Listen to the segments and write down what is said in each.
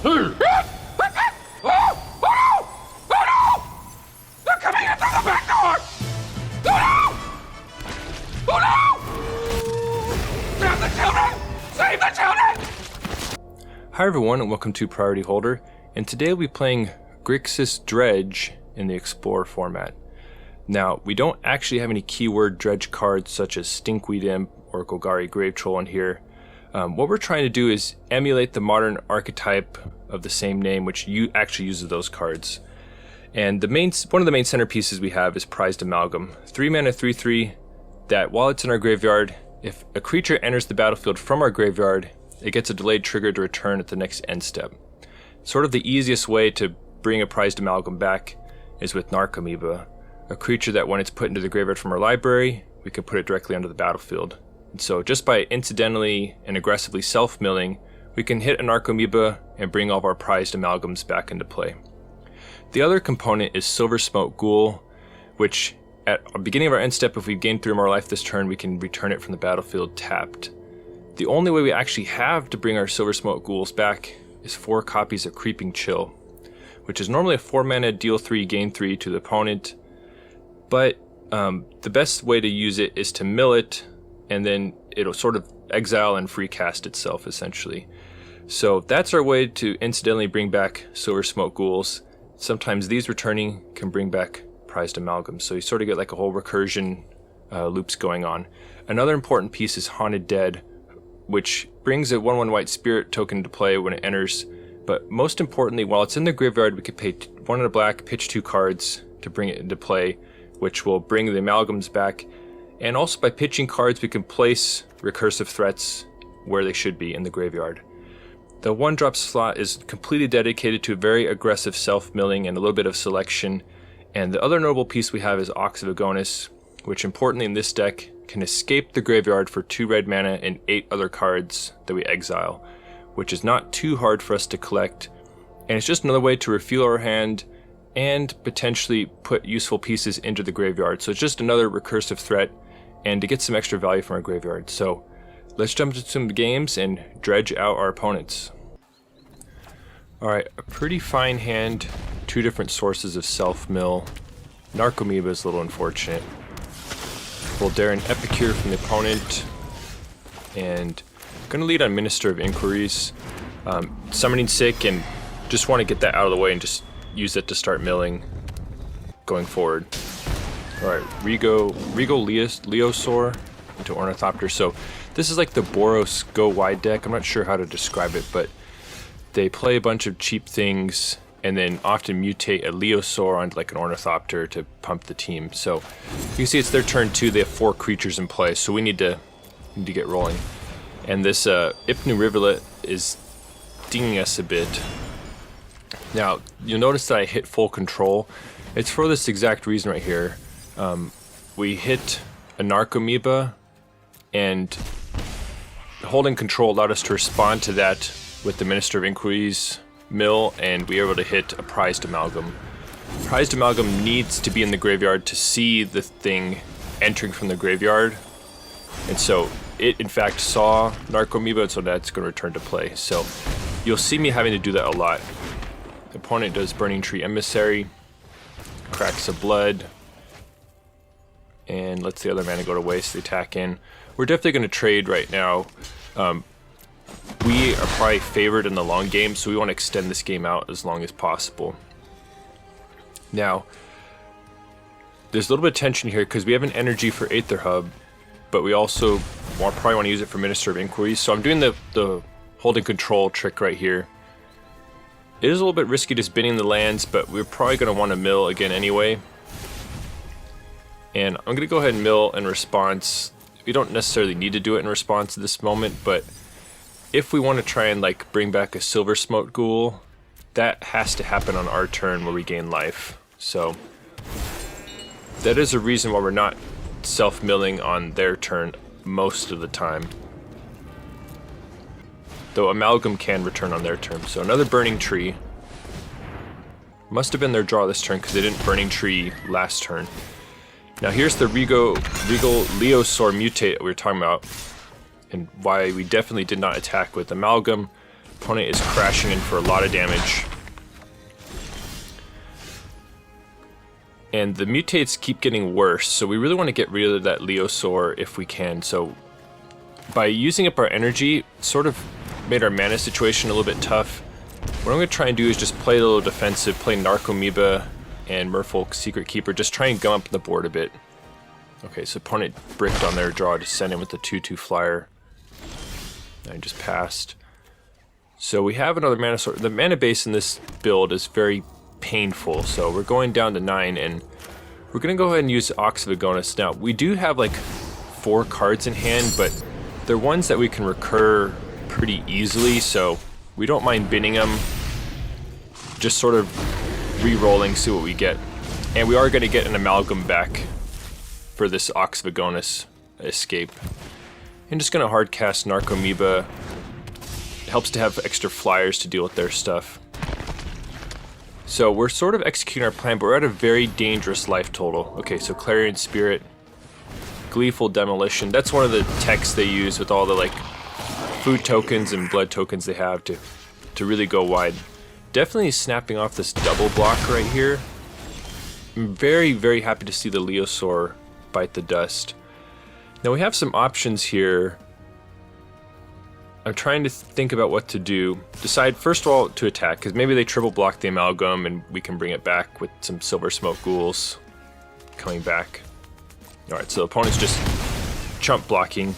They're coming in through the back door! Oh no! Oh no! Grab the children! Save the children! Hi everyone and welcome to Priority Holder, and today we'll be playing Grixis Dredge in the Explorer format. Now, we don't actually have any keyword Dredge cards such as Stinkweed Imp or Golgari Grave Troll in here. What we're trying to do is emulate the modern archetype of the same name, which actually uses those cards. And one of the main centerpieces we have is Prized Amalgam. 3 mana 3/3 that while it's in our graveyard, if a creature enters the battlefield from our graveyard, it gets a delayed trigger to return at the next end step. Sort of the easiest way to bring a Prized Amalgam back is with Narcomoeba, a creature that when it's put into the graveyard from our library, we can put it directly onto the battlefield. And so just by incidentally and aggressively self-milling, we can hit a Narcomoeba and bring all of our Prized Amalgams back into play. The other component is Silversmote Ghoul, which at the beginning of our end step, if we've gained 3 more life this turn, we can return it from the battlefield tapped. The only way we actually have to bring our Silversmote Ghouls back is 4 copies of Creeping Chill, which is normally a 4 mana deal 3, gain 3 to the opponent, but the best way to use it is to mill it, and then it'll sort of exile and free cast itself essentially. So that's our way to incidentally bring back Silversmote Ghouls. Sometimes these returning can bring back Prized Amalgam, so you sort of get like a whole recursion loops going on. Another important piece is Haunted Dead, which brings a 1/1 white spirit token into play when it enters, but most importantly, while it's in the graveyard, we could pay 1 and a black, pitch 2 cards to bring it into play, which will bring the amalgams back. And also by pitching cards, we can place recursive threats where they should be in the graveyard. The 1-drop slot is completely dedicated to very aggressive self-milling and a little bit of selection. And the other notable piece we have is Ox of Agonas, which importantly in this deck can escape the graveyard for 2 red mana and 8 other cards that we exile, which is not too hard for us to collect. And it's just another way to refuel our hand and potentially put useful pieces into the graveyard. So it's just another recursive threat and to get some extra value from our graveyard. So let's jump into some games and dredge out our opponents. Alright, a pretty fine hand, 2 different sources of self-mill. Narcomoeba is a little unfortunate. Voldaren Epicure from the opponent, and gonna lead on Minister of Inquiries. Summoning Sick, and just want to get that out of the way and just use it to start milling going forward. Alright, Regal Leosaur into Ornithopter. So this is like the Boros Go Wide deck. I'm not sure how to describe it, but they play a bunch of cheap things and then often mutate a Leosaur onto like an Ornithopter to pump the team. So you can see it's their turn 2. They have 4 creatures in play, so we need to get rolling. And this Ipnu Rivulet is dinging us a bit. Now, you'll notice that I hit full control. It's for this exact reason right here. We hit a Narcomoeba, and holding control allowed us to respond to that with the Minister of Inquiries mill, and we were able to hit a Prized Amalgam. Prized Amalgam needs to be in the graveyard to see the thing entering from the graveyard, and so it in fact saw Narcomoeba, and so that's going to return to play. So you'll see me having to do that a lot. The opponent does Burning Tree Emissary, cracks a blood, and lets the other mana go to waste, the attack in. We're definitely going to trade right now. We are probably favored in the long game, so we want to extend this game out as long as possible. Now, there's a little bit of tension here because we have an energy for Aether Hub, but we also probably want to use it for Minister of Inquiries. So I'm doing the holding control trick right here. It is a little bit risky just binning the lands, but we're probably going to want to mill again anyway. And I'm going to go ahead and mill in response. We don't necessarily need to do it in response to this moment, but if we want to try and like bring back a Silversmote Ghoul, that has to happen on our turn where we gain life. So that is a reason why we're not self-milling on their turn most of the time. Though Amalgam can return on their turn. So another Burning Tree. Must have been their draw this turn because they didn't Burning Tree last turn. Now here's the Regal Leosaur mutate that we were talking about, and why we definitely did not attack with Amalgam. Opponent is crashing in for a lot of damage. And the mutates keep getting worse, so we really want to get rid of that Leosaur if we can. So by using up our energy, sort of made our mana situation a little bit tough. What I'm going to try and do is just play a little defensive, play Narcomoeba and Merfolk Secretkeeper, just try and gum up the board a bit. Okay, so opponent bricked on their draw to send in with the 2/2 flyer. I just passed. So we have another mana source. The mana base in this build is very painful, so we're going down to 9, and we're going to go ahead and use Ox of Agonas. Now, we do have like 4 cards in hand, but they're ones that we can recur pretty easily, so we don't mind binning them. Just sort of re-rolling, see what we get. And we are going to get an Amalgam back for this Ox of Agonas escape. I'm just going to hard cast Narcomoeba. It helps to have extra flyers to deal with their stuff. So we're sort of executing our plan, but we're at a very dangerous life total. Okay, so Clarion Spirit, Gleeful Demolition. That's one of the techs they use with all the like food tokens and blood tokens they have to really go wide. Definitely snapping off this double block right here. I'm very, very happy to see the Leosaur bite the dust. Now we have some options here. I'm trying to think about what to do. Decide first of all to attack, because maybe they triple block the Amalgam and we can bring it back with some Silversmote Ghouls coming back. Alright, so the opponent's just chump blocking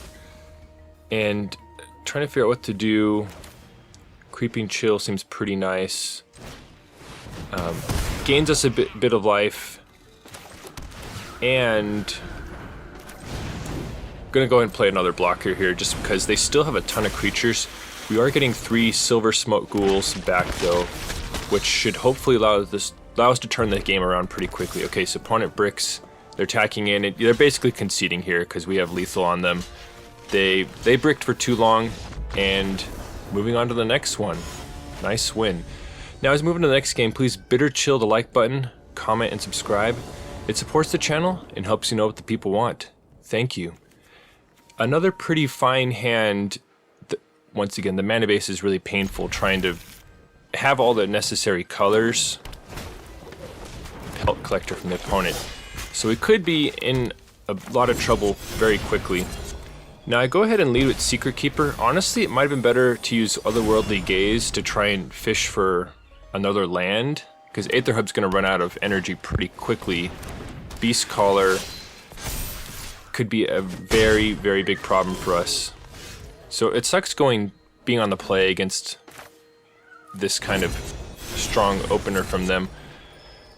and trying to figure out what to do. Creeping Chill seems pretty nice. Gains us a bit of life. And gonna go ahead and play another blocker here just because they still have a ton of creatures. We are getting 3 Silversmote Ghouls back though, which should hopefully allow us to turn the game around pretty quickly. Okay, so opponent bricks, they're attacking in. They're basically conceding here because we have lethal on them. They bricked for too long, and moving on to the next one. Nice win. Now as we move into the next game, please bitter chill the like button, comment and subscribe. It supports the channel and helps you know what the people want. Thank you. Another pretty fine hand. Once again, the mana base is really painful trying to have all the necessary colors. Pelt collector from the opponent. So we could be in a lot of trouble very quickly. Now I go ahead and lead with Secretkeeper. Honestly, it might have been better to use Otherworldly Gaze to try and fish for another land, because Aether Hub's going to run out of energy pretty quickly. Beast Caller could be a very, very big problem for us. So it sucks being on the play against this kind of strong opener from them.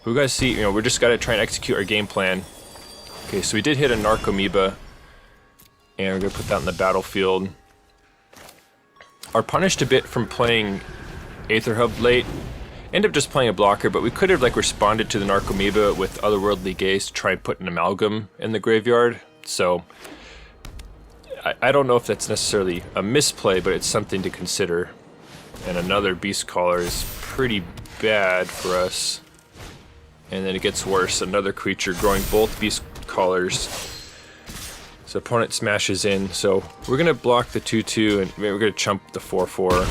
We gotta see, we just gotta try and execute our game plan. Okay, so we did hit a Narcomoeba, and we're gonna put that in the battlefield. Are punished a bit from playing Aether Hub late. End up just playing a blocker, but we could have responded to the Narcomoeba with Otherworldly Gaze to try and put an Amalgam in the graveyard. So I don't know if that's necessarily a misplay, but it's something to consider. And another Beast Caller is pretty bad for us. And then it gets worse. Another creature growing both Beast Callers. So opponent smashes in. So we're going to block the 2/2 and we're going to chump the 4/4.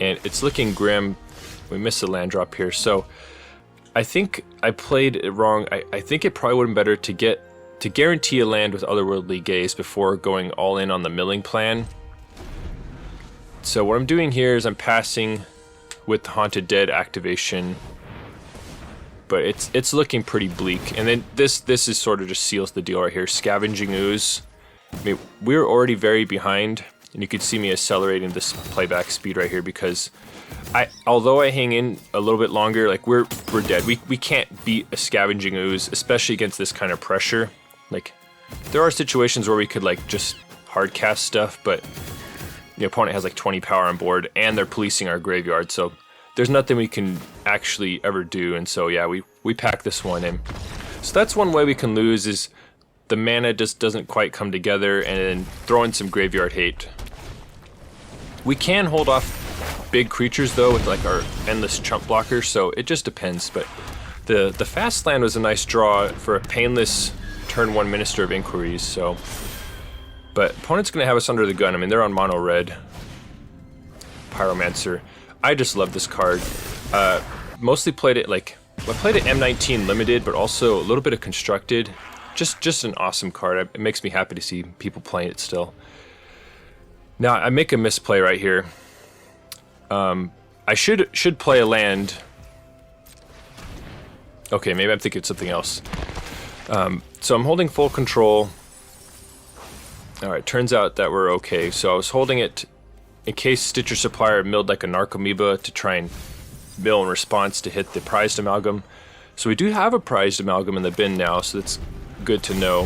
And it's looking grim. We missed the land drop here. So I think I played it wrong. I think it probably would have been better to guarantee a land with Otherworldly Gaze before going all in on the milling plan. So what I'm doing here is I'm passing with the Haunted Dead activation, but it's looking pretty bleak. And then this is sort of just seals the deal right here. Scavenging Ooze. I mean, we're already very behind, and you can see me accelerating this playback speed right here because although I hang in a little bit longer, we're dead. We can't beat a Scavenging Ooze, especially against this kind of pressure. There are situations where we could just hard cast stuff, but the opponent has 20 power on board and they're policing our graveyard, so there's nothing we can actually ever do. And so yeah, we pack this one in. So that's one way we can lose, is the mana just doesn't quite come together, and then throw in some graveyard hate. We can hold off big creatures though with our endless chump blockers, so it just depends. But the fast land was a nice draw for a painless turn 1 Minister of Inquiries. So, but opponent's gonna have us under the gun. I mean, they're on mono red. Pyromancer. I just love this card. Mostly played it like, I played it M19 limited, but also a little bit of constructed. Just an awesome card. It makes me happy to see people playing it still. Now I make a misplay right here. I should play a land. Okay, maybe I'm thinking something else. So I'm holding full control. Alright, turns out that we're okay. So I was holding it in case Stitcher Supplier milled like a Narcomoeba to try and mill in response to hit the Prized Amalgam. So we do have a Prized Amalgam in the bin now, so that's good to know.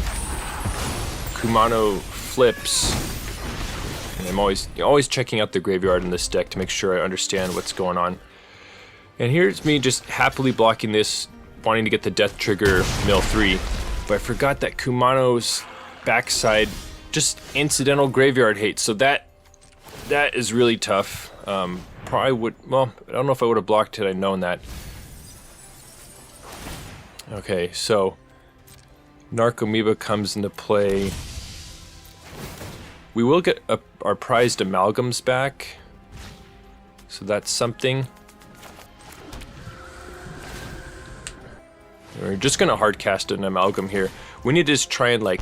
Kumano flips. And I'm always checking out the graveyard in this deck to make sure I understand what's going on. And here's me just happily blocking this, wanting to get the death trigger mill 3. But I forgot that Kumano's backside just incidental graveyard hate, so that is really tough. Probably would, well, I don't know if I would have blocked had I known that. Okay, so Narcomoeba comes into play. We will get our Prized Amalgams back, so that's something. We're just gonna hardcast an Amalgam here. We need to just try and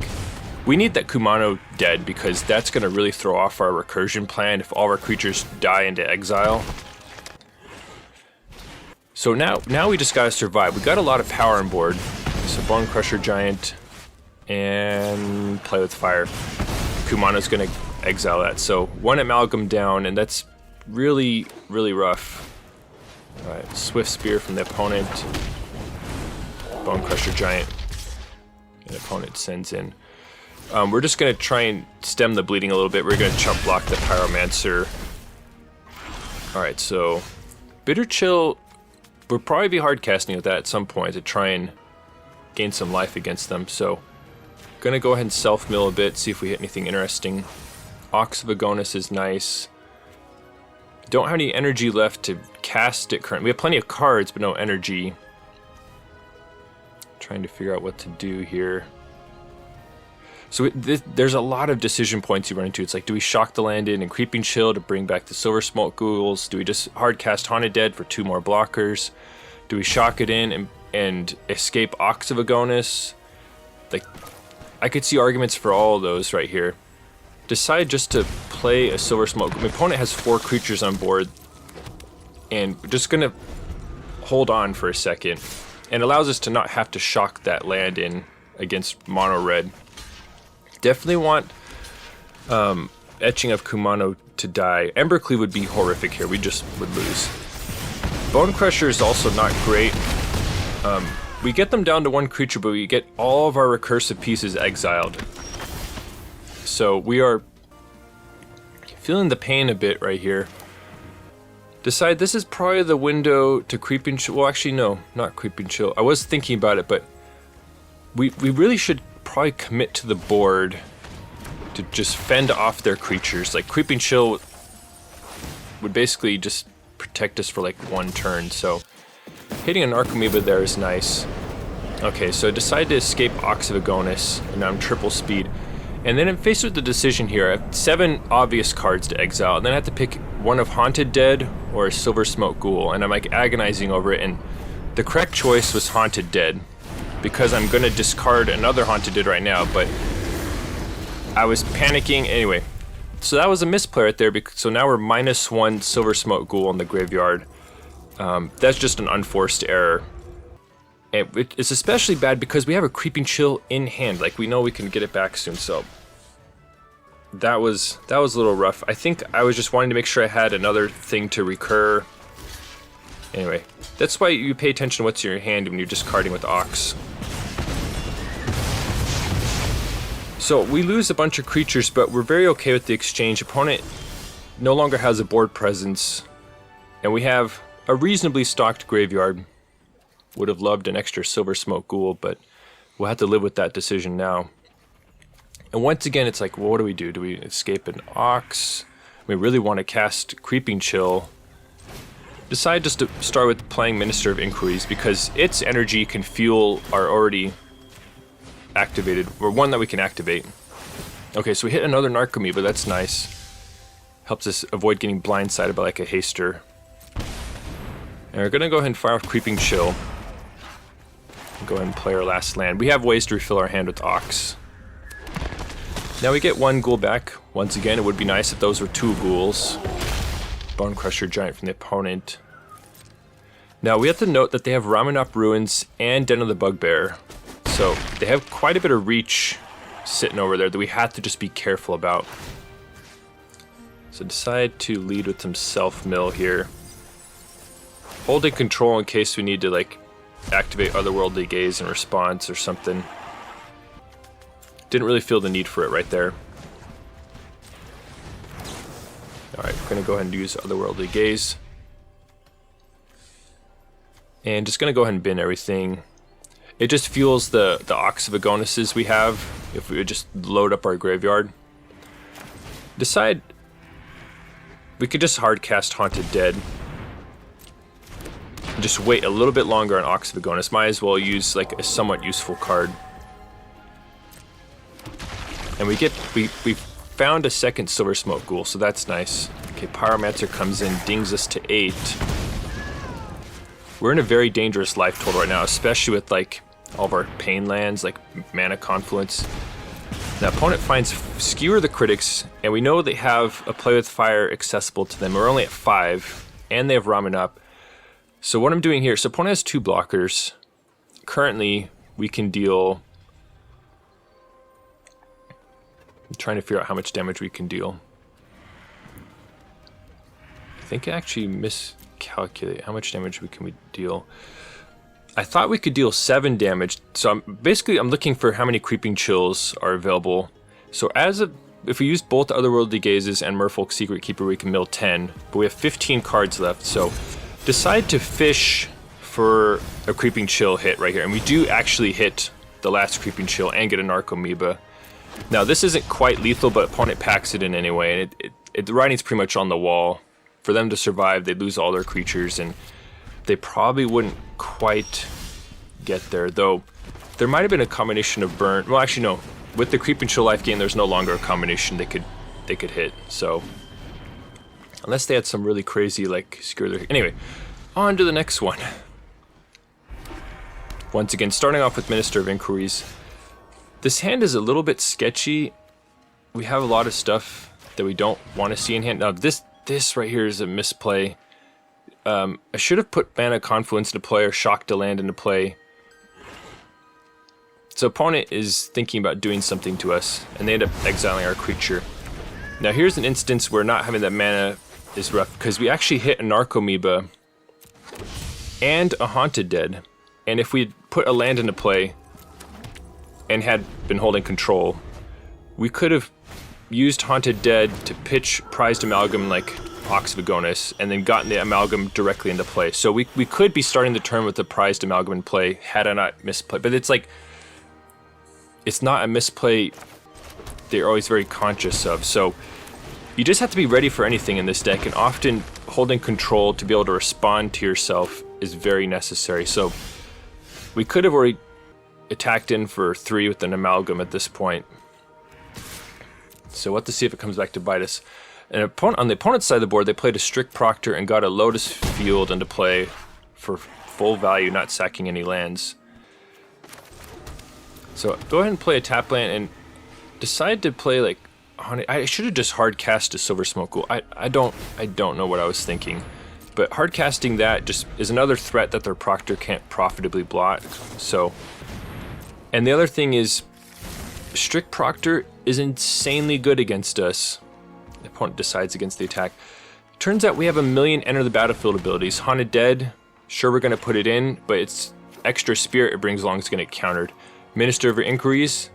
we need that Kumano dead because that's gonna really throw off our recursion plan if all our creatures die into exile. So now we just gotta survive. We got a lot of power on board. So Bonecrusher Giant and Play with Fire. Kumano's gonna exile that. So one Amalgam down, and that's really, really rough. Alright, Swift Spear from the opponent. Bonecrusher Giant. And opponent sends in. We're just gonna try and stem the bleeding a little bit. We're gonna chump block the Pyromancer. Alright, so Bitter Chill, we'll probably be hard casting with that at some point to try and gain some life against them. So gonna go ahead and self-mill a bit, see if we hit anything interesting. Ox of Agonas is nice. Don't have any energy left to cast it currently. We have plenty of cards, but no energy. Trying to figure out what to do here. So there's a lot of decision points you run into. It's like, do we shock the land in and Creeping Chill to bring back the Silversmote Ghouls? Do we just hard cast Haunted Dead for 2 more blockers? Do we shock it in and escape Ox of Agonas? Like, I could see arguments for all of those right here. Decide just to play a Silversmote. My opponent has 4 creatures on board, and we're just gonna hold on for a second. And allows us to not have to shock that land in against mono red. Definitely want Etching of Kumano to die. Embercleave would be horrific here. We just would lose. Bonecrusher is also not great. We get them down to 1 creature, but we get all of our recursive pieces exiled. So we are feeling the pain a bit right here. Decide this is probably the window to Creeping Chill. Well, actually, no, not Creeping Chill. I was thinking about it, but we really should probably commit to the board to just fend off their creatures. Like, Creeping Chill would basically just protect us for like 1 turn, so hitting an Narcomoeba there is nice. Okay, so I decide to escape Ox of Agonas, and now I'm triple speed. And then I'm faced with the decision here. I have 7 obvious cards to exile, and then I have to pick one of Haunted Dead or a Silversmote Ghoul, and I'm like agonizing over it, and the correct choice was Haunted Dead, because I'm gonna discard another Haunted Dead right now, but I was panicking anyway. So that was a misplay right there, so now we're -1 Silversmote Ghoul in the graveyard. That's just an unforced error. And it's especially bad because we have a Creeping Chill in hand. Like, we know we can get it back soon, so that was a little rough. I think I was just wanting to make sure I had another thing to recur. Anyway, that's why you pay attention to what's in your hand when you're discarding with Ox. So we lose a bunch of creatures, but we're very okay with the exchange. Opponent no longer has a board presence, and we have a reasonably stocked graveyard. Would have loved an extra Silversmote Ghoul, but we'll have to live with that decision now. And once again, it's like, well, what do we do? Do we escape an Ox? We really want to cast Creeping Chill. Decide just to start with playing Minister of Inquiries, because its energy can fuel our already activated, or one that we can activate. Okay, so we hit another Narcomoeba, that's nice. Helps us avoid getting blindsided by like a haster. And we're gonna go ahead and fire off Creeping Chill. Go ahead and play our last land. We have ways to refill our hand with Ox. Now we get one ghoul back. Once again, it would be nice if those were 2 ghouls. Bone Crusher Giant from the opponent. Now we have to note that they have Ramunap Ruins and Den of the Bugbear. So they have quite a bit of reach sitting over there that we have to just be careful about. So decide to lead with some self-mill here. Holding control in case we need to like activate Otherworldly Gaze in response or something. Didn't really feel the need for it right there. Alright, we're going to go ahead and use Otherworldly Gaze. And just going to go ahead and bin everything. It just fuels the Ox of Agonas we have if we would just load up our graveyard. Decide we could just hardcast Haunted Dead. And just wait a little bit longer on Ox of Agonas. Might as well use like a somewhat useful card. And we found a second Silversmote Ghoul, so that's nice. Okay, Pyromancer comes in, dings us to 8. We're in a very dangerous life total right now, especially with like all of our pain lands, like Mana Confluence. The opponent finds Skewer the Critics, and we know they have a Play with Fire accessible to them. We're only at 5, and they have Ramunap. So what I'm doing here, so opponent has 2 blockers. Currently, we can deal... I'm trying to figure out how much damage we can deal. I think I actually miscalculate how much damage can we deal. I thought we could deal 7 damage, so I'm looking for how many Creeping Chills are available. So if we use both Otherworldly Gazes and Merfolk Secretkeeper, we can mill 10, but we have 15 cards left, so decide to fish for a Creeping Chill hit right here, and we do actually hit the last Creeping Chill and get a Narcomoeba. Now this isn't quite lethal, but opponent packs it in anyway, and the writing's pretty much on the wall. For them to survive, they'd lose all their creatures, and they probably wouldn't quite get there, though there might have been a combination of burn. Well, actually no, with the Creeping Chill life gain, there's no longer a combination they could hit, so unless they had some really crazy like skewer their... Anyway, on to the next one. Once again, starting off with Minister of Inquiries. This hand is a little bit sketchy. We have a lot of stuff that we don't want to see in hand. Now this right here is a misplay. I should have put Mana Confluence into play or Shock to Land into play. So opponent is thinking about doing something to us, and they end up exiling our creature. Now here's an instance where not having that mana is rough, because we actually hit a Narcomoeba and a Haunted Dead. And if we put a land into play and had been holding control, we could have used Haunted Dead to pitch Prized Amalgam like Ox of Agonas, and then gotten the Amalgam directly into play. So we could be starting the turn with the Prized Amalgam in play had I not misplayed. But it's like, it's not a misplay they're always very conscious of. So you just have to be ready for anything in this deck, and often holding control to be able to respond to yourself is very necessary. So we could have already attacked in for 3 with an Amalgam at this point. So we'll have to see if it comes back to bite us. And on the opponent's side of the board, they played a Strict Proctor and got a Lotus Field into play for full value, not sacking any lands. So go ahead and play a tap land and decide to play like... I should have just hard cast a Silversmote Ghoul. I don't know what I was thinking. But hard casting that just is another threat that their Proctor can't profitably blot. So, and the other thing is, Strict Proctor is insanely good against us. The opponent decides against the attack. Turns out we have a million enter the battlefield abilities. Haunted Dead, sure we're going to put it in, but it's extra spirit it brings along is going to get countered. Minister of Inquiries,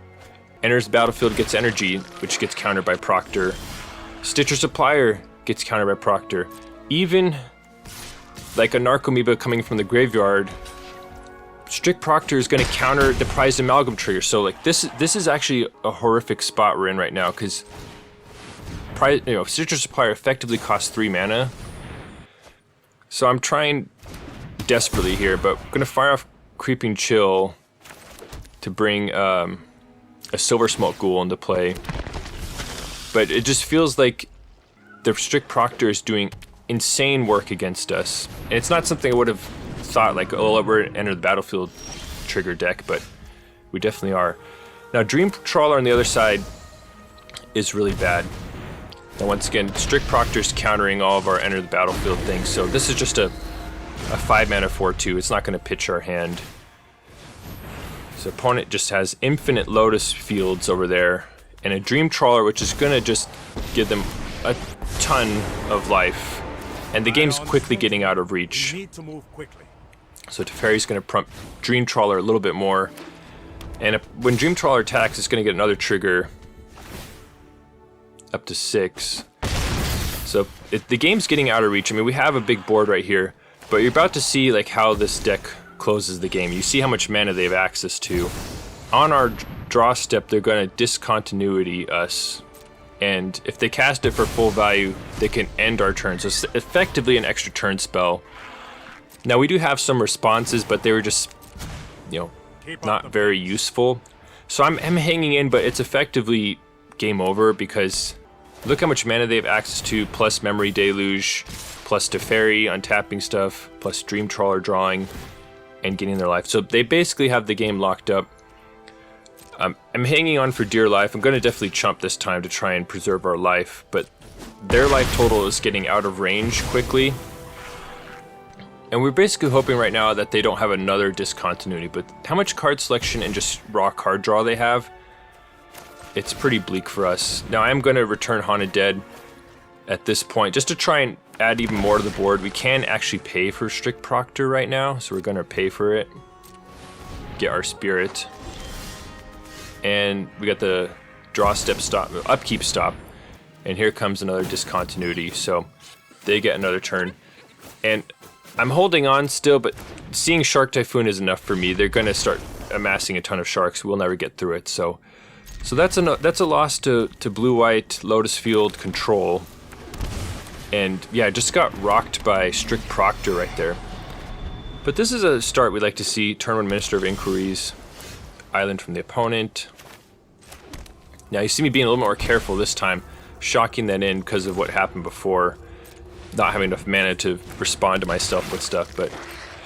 enters the battlefield, gets energy, which gets countered by Proctor. Stitcher Supplier gets countered by Proctor. Even like a Narcomoeba coming from the graveyard, Strict Proctor is going to counter the Prized Amalgam trigger. So like this is actually a horrific spot we're in right now, because Stitcher Supplier effectively costs 3 mana. So I'm trying desperately here, but I'm going to fire off Creeping Chill to bring a Silversmote Ghoul into play. But it just feels like the Strict Proctor is doing insane work against us. And it's not something I would have thought like, oh, we're an Enter the Battlefield trigger deck, but we definitely are. Now, Dream Trawler on the other side is really bad. Now, once again, Strict Proctor's countering all of our Enter the Battlefield things, so this is just a 5-mana 4/2. It's not going to pitch our hand. So opponent just has infinite Lotus Fields over there, and a Dream Trawler, which is going to just give them a ton of life. And the game's quickly getting out of reach. We need to move quickly. So Teferi's going to prompt Dream Trawler a little bit more. And when Dream Trawler attacks, it's going to get another trigger up to 6. So the game's getting out of reach. I mean, we have a big board right here, but you're about to see like how this deck closes the game. You see how much mana they have access to. On our draw step, they're going to discontinuity us. And if they cast it for full value, they can end our turn. So it's effectively an extra turn spell. Now, we do have some responses, but they were just, you know, not very useful. So I'm hanging in, but it's effectively game over because look how much mana they have access to, plus Memory Deluge, plus Teferi untapping stuff, plus Dream Trawler drawing and getting their life. So they basically have the game locked up. I'm hanging on for dear life. I'm going to definitely chump this time to try and preserve our life, but their life total is getting out of range quickly. And we're basically hoping right now that they don't have another discontinuity, but how much card selection and just raw card draw they have, it's pretty bleak for us. Now I'm going to return Haunted Dead at this point, just to try and add even more to the board. We can actually pay for Strict Proctor right now, so we're going to pay for it. Get our Spirit. And we got the draw step stop, upkeep stop. And here comes another discontinuity, so they get another turn. And I'm holding on still, but seeing Shark Typhoon is enough for me. They're going to start amassing a ton of sharks. We'll never get through it. So that's a loss to blue-white Lotus Field control. And yeah, just got rocked by Strict Proctor right there. But this is a start we'd like to see. Turn 1 Minister of Inquiries. Island from the opponent. Now you see me being a little more careful this time. Shocking that in because of what happened before. Not having enough mana to respond to myself with stuff, but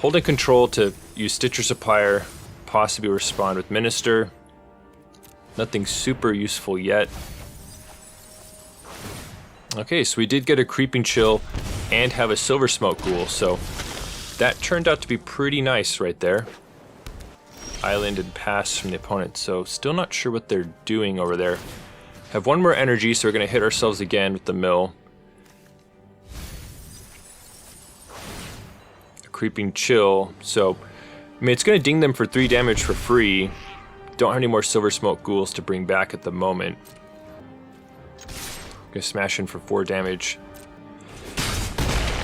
holding control to use Stitcher Supplier, possibly respond with Minister. Nothing super useful yet. Okay, so we did get a Creeping Chill and have a Silversmote Ghoul, so that turned out to be pretty nice right there. Island and pass from the opponent, so still not sure what they're doing over there. Have one more energy, so we're going to hit ourselves again with the mill. Creeping Chill, so I mean it's going to ding them for 3 damage for free. Don't have any more Silversmote Ghouls to bring back at the moment. Gonna smash in for 4 damage.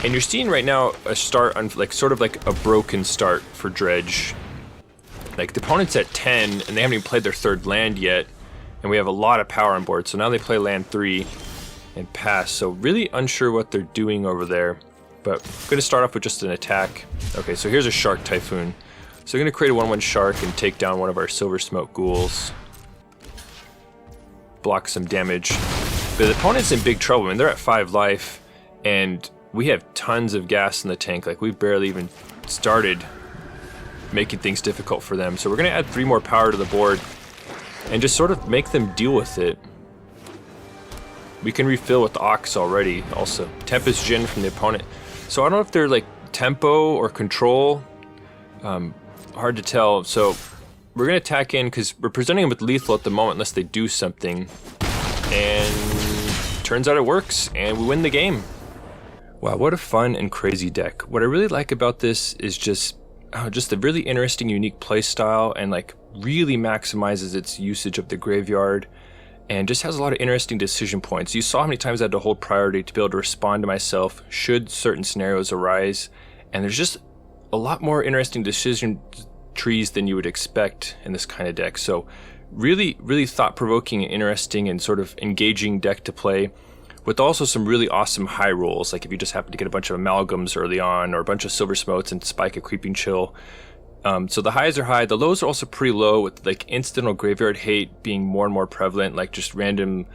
And you're seeing right now a start on like sort of like a broken start for Dredge. Like the opponent's at 10 and they haven't even played their 3rd land yet, and we have a lot of power on board. So now they play land 3 and pass. So really unsure what they're doing over there. But I'm going to start off with just an attack. Okay, so here's a Shark Typhoon. So we're going to create a 1/1 Shark and take down one of our Silversmote Ghouls. Block some damage. But the opponent's in big trouble. I mean, they're at 5 life, and we have tons of gas in the tank. Like, we've barely even started making things difficult for them. So we're going to add 3 more power to the board and just sort of make them deal with it. We can refill with the Ox already also. Tempest Djinn from the opponent. So I don't know if they're like tempo or control. Hard to tell. So we're going to attack in because we're presenting them with lethal at the moment unless they do something. And turns out it works and we win the game. Wow, what a fun and crazy deck. What I really like about this is just a really interesting, unique play style, and like really maximizes its usage of the graveyard. And just has a lot of interesting decision points. You saw how many times I had to hold priority to be able to respond to myself should certain scenarios arise. And there's just a lot more interesting decision trees than you would expect in this kind of deck. So really, really thought-provoking and interesting and sort of engaging deck to play, with also some really awesome high rolls. Like if you just happen to get a bunch of amalgams early on, or a bunch of Silversmotes and spike a Creeping Chill. So the highs are high, the lows are also pretty low, with like incidental graveyard hate being more and more prevalent, like just random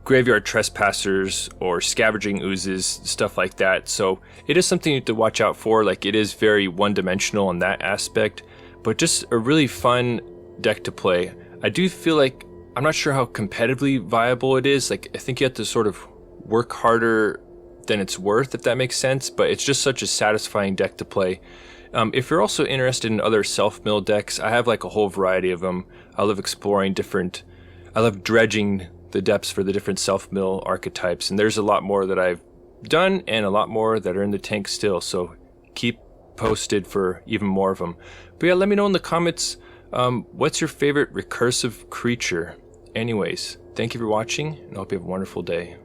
graveyard trespassers or scavenging oozes, stuff like that. So it is something to watch out for. Like, it is very one-dimensional in that aspect, but just a really fun deck to play. I do feel like, I'm not sure how competitively viable it is. Like, I think you have to sort of work harder than it's worth, if that makes sense, but it's just such a satisfying deck to play. If you're also interested in other self-mill decks, I have like a whole variety of them. I love exploring I love dredging the depths for the different self-mill archetypes, and there's a lot more that I've done and a lot more that are in the tank still, so keep posted for even more of them. But yeah, let me know in the comments, what's your favorite recursive creature? Anyways, thank you for watching, and I hope you have a wonderful day.